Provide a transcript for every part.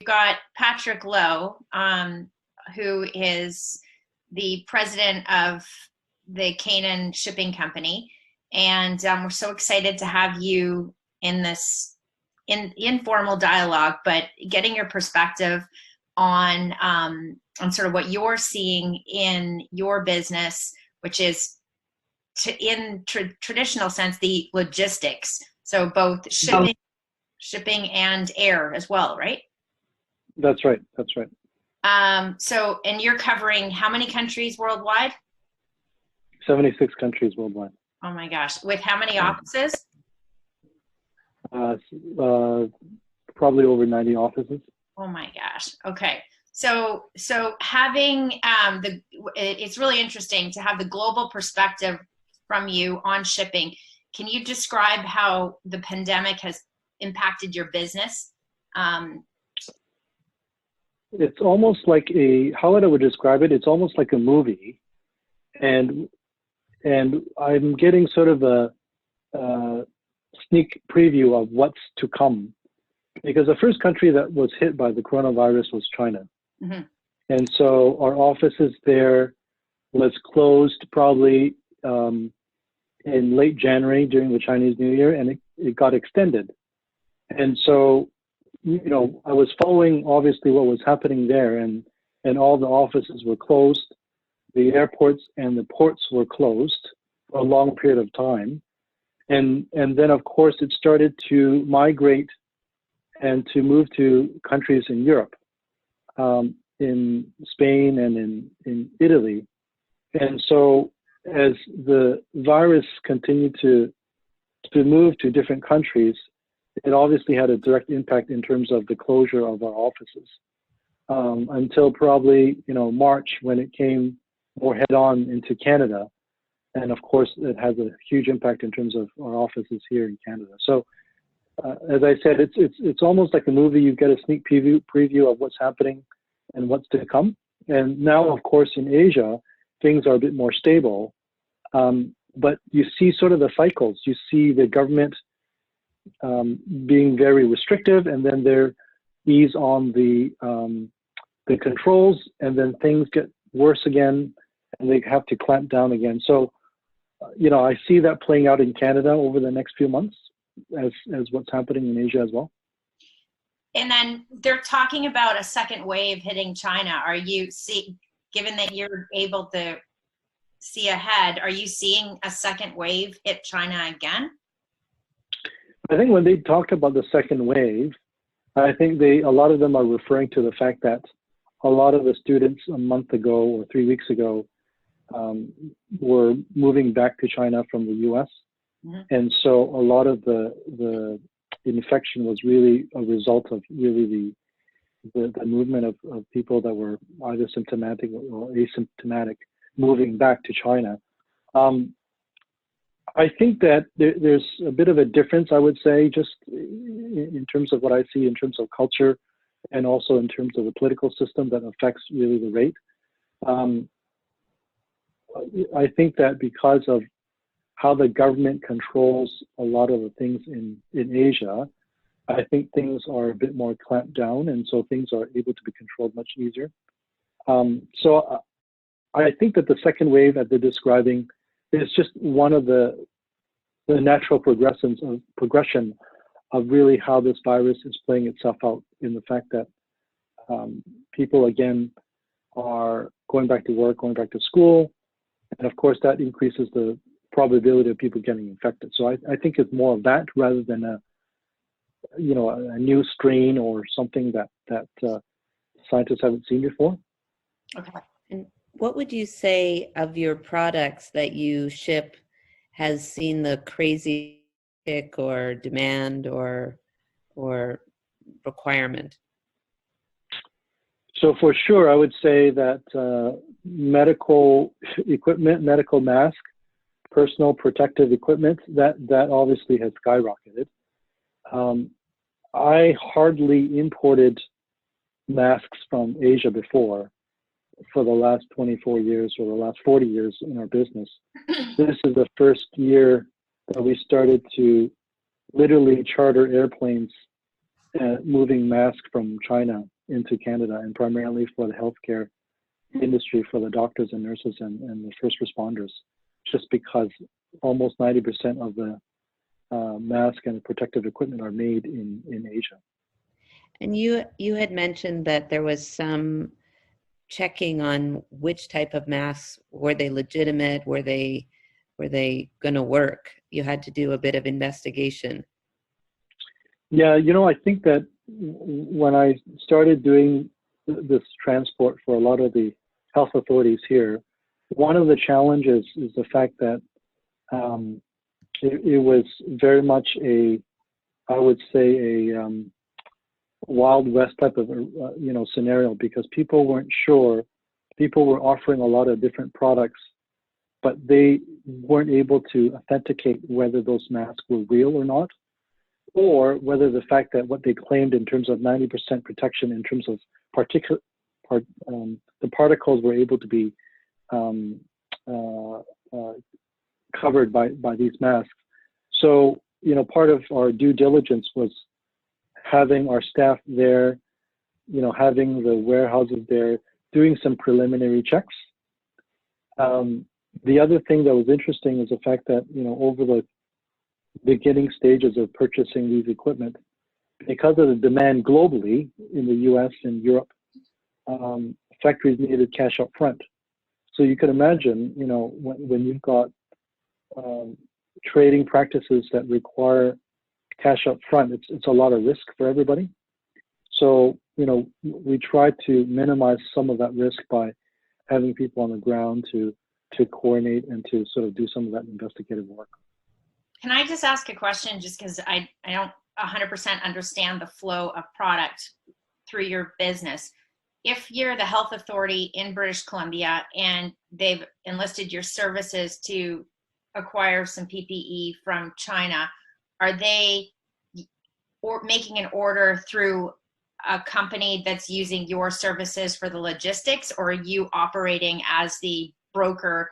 got Patrick Lowe, who is the president of the Canaan shipping company. And we're so excited to have you in this informal dialogue, but getting your perspective on sort of what you're seeing in your business, which is in traditional sense, the logistics. So both shipping and air as well, right? That's right. That's right. So, and you're covering how many countries worldwide? 76 countries worldwide. Oh my gosh. With how many offices? Probably over 90 offices. Oh my gosh. Okay. So having it's really interesting to have the global perspective from you on shipping. Can you describe how the pandemic has impacted your business? It's almost like how I would describe it, it's almost like a movie. And I'm getting sort of a sneak preview of what's to come. Because the first country that was hit by the coronavirus was China. Mm-hmm. And so our offices there was closed probably in late January during the Chinese New Year, and it got extended. And so, I was following obviously what was happening there, and all the offices were closed. The airports and the ports were closed for a long period of time. And then of course it started to migrate and to move to countries in Europe, in Spain and in Italy. And so as the virus continued to move to different countries, it obviously had a direct impact in terms of the closure of our offices until probably March, when it came more head on into Canada. And of course, it has a huge impact in terms of our offices here in Canada. So as I said, it's almost like a movie. You get a sneak preview of what's happening and what's to come. And now, of course, in Asia, things are a bit more stable. But you see sort of the cycles. You see the government being very restrictive, and then there ease on the controls, and then things get worse again, and they have to clamp down again. So, I see that playing out in Canada over the next few months, as what's happening in Asia as well. And then they're talking about a second wave hitting China. Given that you're able to see ahead, are you seeing a second wave hit China again? I think when they talked about the second wave, I think a lot of them are referring to the fact that a lot of the students a month ago or 3 weeks ago were moving back to China from the US. Mm-hmm. And so a lot of the infection was really a result of really the movement of people that were either symptomatic or asymptomatic moving back to China. I think that there's a bit of a difference, I would say, just in terms of what I see in terms of culture and also in terms of the political system that affects really the rate. I think that because of how the government controls a lot of the things in Asia, I think things are a bit more clamped down, and so things are able to be controlled much easier. So I think that the second wave that they're describing is just one of the natural progression of really how this virus is playing itself out, in the fact that people again are going back to work, going back to school, and of course that increases the probability of people getting infected. So I think it's more of that rather than a new strain or something that scientists haven't seen before. Okay. And what would you say of your products that you ship has seen the crazy pick or demand or requirement? So for sure, I would say that medical equipment, medical mask, personal protective equipment, that obviously has skyrocketed. I hardly imported masks from Asia before for the last 24 years or the last 40 years in our business. This is the first year that we started to literally charter airplanes moving masks from China into Canada, and primarily for the healthcare industry, for the doctors and nurses and the first responders, just because almost 90% of the mask and protective equipment are made in Asia. And you had mentioned that there was some checking on which type of masks, were they legitimate, were they going to work? You had to do a bit of investigation. Yeah, I think that when I started doing this transport for a lot of the health authorities here, one of the challenges is the fact that it was very much I would say a Wild West type of scenario, because people weren't sure. People were offering a lot of different products, but they weren't able to authenticate whether those masks were real or not, or whether the fact that what they claimed in terms of 90% protection in terms of the particles were able to be covered by these masks. So, part of our due diligence was having our staff there, having the warehouses there, doing some preliminary checks. The other thing that was interesting is the fact that, over the beginning stages of purchasing these equipment, because of the demand globally in the US and Europe, factories needed cash up front. So you can imagine, when you've got trading practices that require cash up front, it's a lot of risk for everybody. So, we try to minimize some of that risk by having people on the ground to coordinate and to sort of do some of that investigative work. Can I just ask a question, just because I don't 100% understand the flow of product through your business? If you're the health authority in British Columbia and they've enlisted your services to acquire some PPE from China, are they making an order through a company that's using your services for the logistics, or are you operating as the broker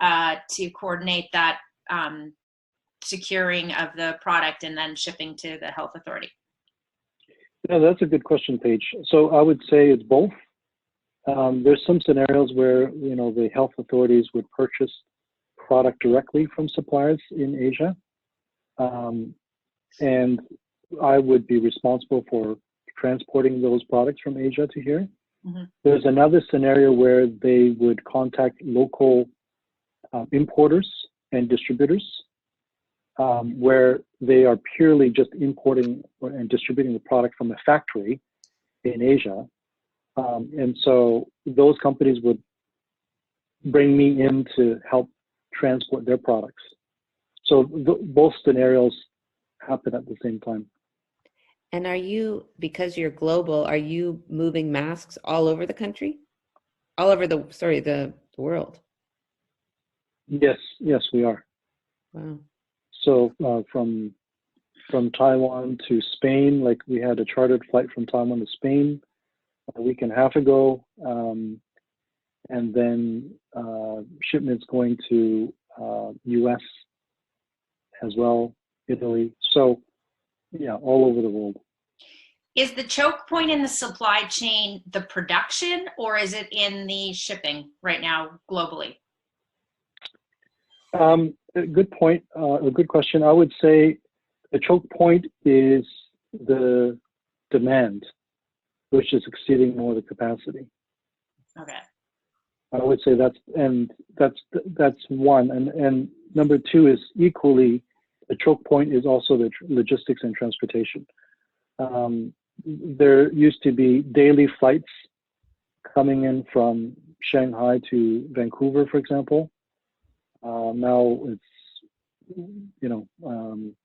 to coordinate that securing of the product and then shipping to the health authority? Yeah, that's a good question, Paige. So I would say it's both. There's some scenarios where, the health authorities would purchase product directly from suppliers in Asia. And I would be responsible for transporting those products from Asia to here. Mm-hmm. There's another scenario where they would contact local importers and distributors, where they are purely just importing and distributing the product from a factory in Asia. And so those companies would bring me in to help transport their products. So both scenarios happen at the same time. And are you, because you're global, are you moving masks all over the country? All over the world? Yes, we are. Wow. So from Taiwan to Spain, like we had a chartered flight from Taiwan to Spain a week and a half ago, and then shipments going to US as well, Italy. So yeah, all over the world. Is the choke point in the supply chain the production, or is it in the shipping right now globally? A good point, a good question. I would say the choke point is the demand, which is exceeding more the capacity. Okay. I would say that's one, and number two is equally the choke point is also the logistics and transportation. There used to be daily flights coming in from Shanghai to Vancouver, for example. Now it's,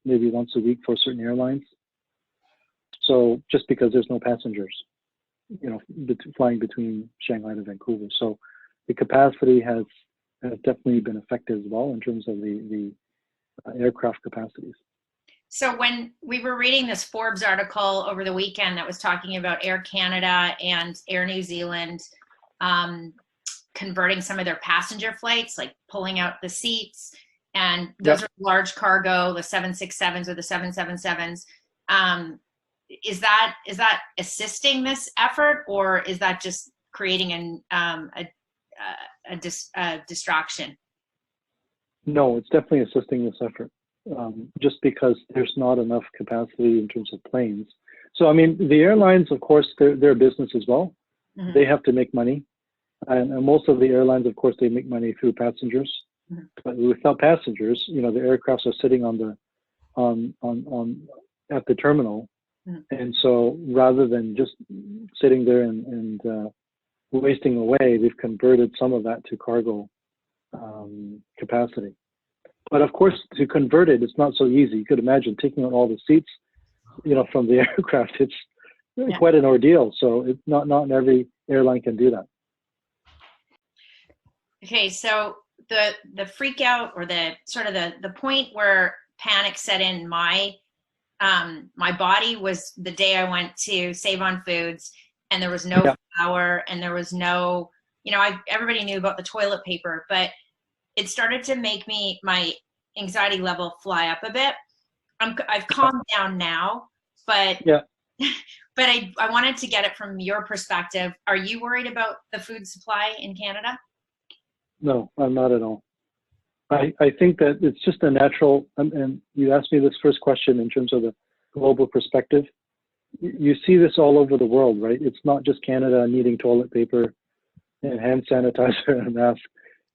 maybe once a week for certain airlines. So just because there's no passengers, flying between Shanghai to Vancouver. So the capacity has definitely been affected as well in terms of the aircraft capacities. So when we were reading this Forbes article over the weekend that was talking about Air Canada and Air New Zealand converting some of their passenger flights, like pulling out the seats, and those are large cargo, the 767s or the 777s. is that assisting this effort, or is that just creating a distraction? No, it's definitely assisting this effort, just because there's not enough capacity in terms of planes. So, I mean, the airlines, of course, they're a business as well. Mm-hmm. They have to make money. And most of the airlines, of course, they make money through passengers. Mm-hmm. But without passengers, the aircrafts are sitting at the terminal. Mm-hmm. And so rather than just sitting there and wasting away, they've converted some of that to cargo capacity. But of course, to convert it, it's not so easy. You could imagine taking out all the seats, from the aircraft. It's quite an ordeal. So it's not every airline can do that. Okay, so the freak out, or the sort of the point where panic set in my body was the day I went to Save on Foods, and there was no flour, and there was no, everybody knew about the toilet paper, but it started to make my anxiety level fly up a bit. I've calmed down now, but but I wanted to get it from your perspective. Are you worried about the food supply in Canada? No, I'm not at all. I think that it's just a natural, and you asked me this first question in terms of the global perspective. You see this all over the world, right? It's not just Canada needing toilet paper and hand sanitizer and a mask.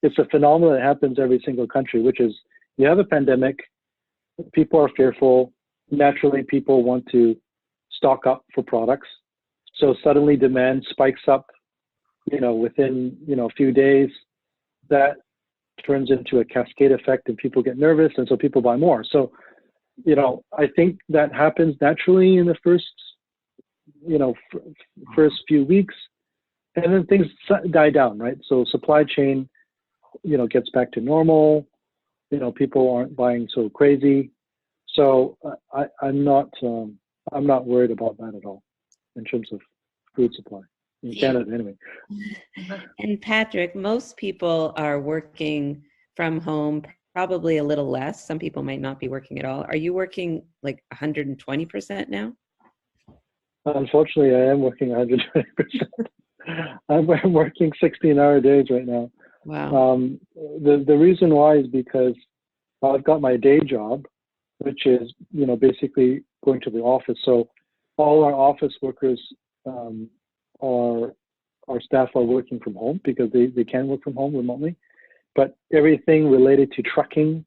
It's a phenomenon that happens every single country, which is you have a pandemic, people are fearful, naturally people want to stock up for products. So suddenly demand spikes up, within, a few days. That turns into a cascade effect and people get nervous, and so people buy more. So, I think that happens naturally in the first, first few weeks, and then things die down, right? So supply chain, gets back to normal. People aren't buying so crazy. So I'm not worried about that at all in terms of food supply in Canada, anyway. And Patrick, most people are working from home, probably a little less. Some people might not be working at all. Are you working like 120% now? Unfortunately, I am working 120%. I'm working 16-hour days right now. Wow. The reason why is because I've got my day job, which is, basically going to the office. So all our office workers, our staff are working from home because they can work from home remotely. But everything related to trucking,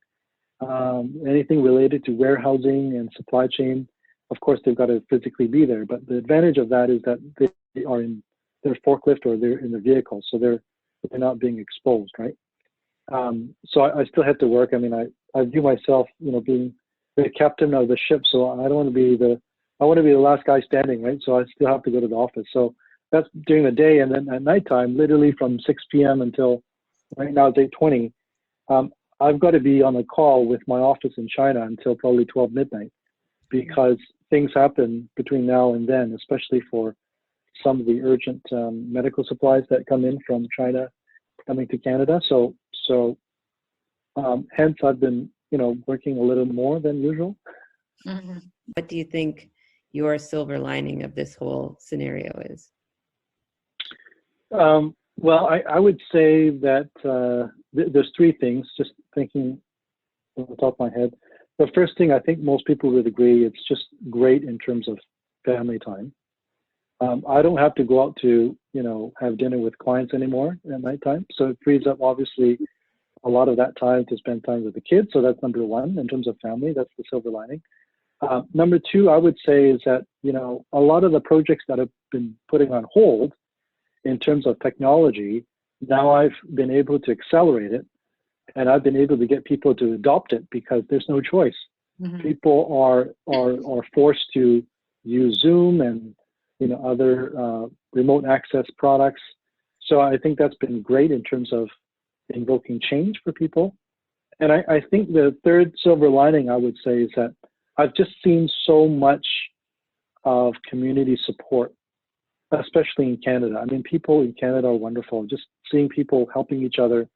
anything related to warehousing and supply chain, of course, they've got to physically be there. But the advantage of that is that they are in their forklift or they're in the vehicle, so they're not being exposed, right? So I still have to work. I mean, I view myself, being the captain of the ship, so I don't want to be I want to be the last guy standing, right? So I still have to go to the office. So that's during the day, and then at nighttime, literally from 6 p.m. until right now it's 8:20. I've got to be on a call with my office in China until probably 12 midnight, because things happen between now and then, especially for some of the urgent medical supplies that come in from China coming to Canada. So hence I've been, working a little more than usual. Mm-hmm. What do you think your silver lining of this whole scenario is? Well, I would say that there's three things, just thinking on the top of my head. The first thing, I think most people would agree, it's just great in terms of family time. I don't have to go out to, have dinner with clients anymore at nighttime. So it frees up, obviously, a lot of that time to spend time with the kids. So that's number one in terms of family. That's the silver lining. Number two, I would say is that, a lot of the projects that I've been putting on hold in terms of technology, now I've been able to accelerate it, and I've been able to get people to adopt it because there's no choice. Mm-hmm. People are forced to use Zoom and other remote access products. So I think that's been great in terms of invoking change for people. And I think the third silver lining I would say is that I've just seen so much of community support, especially in Canada. I mean, people in Canada are wonderful. Just seeing people helping each other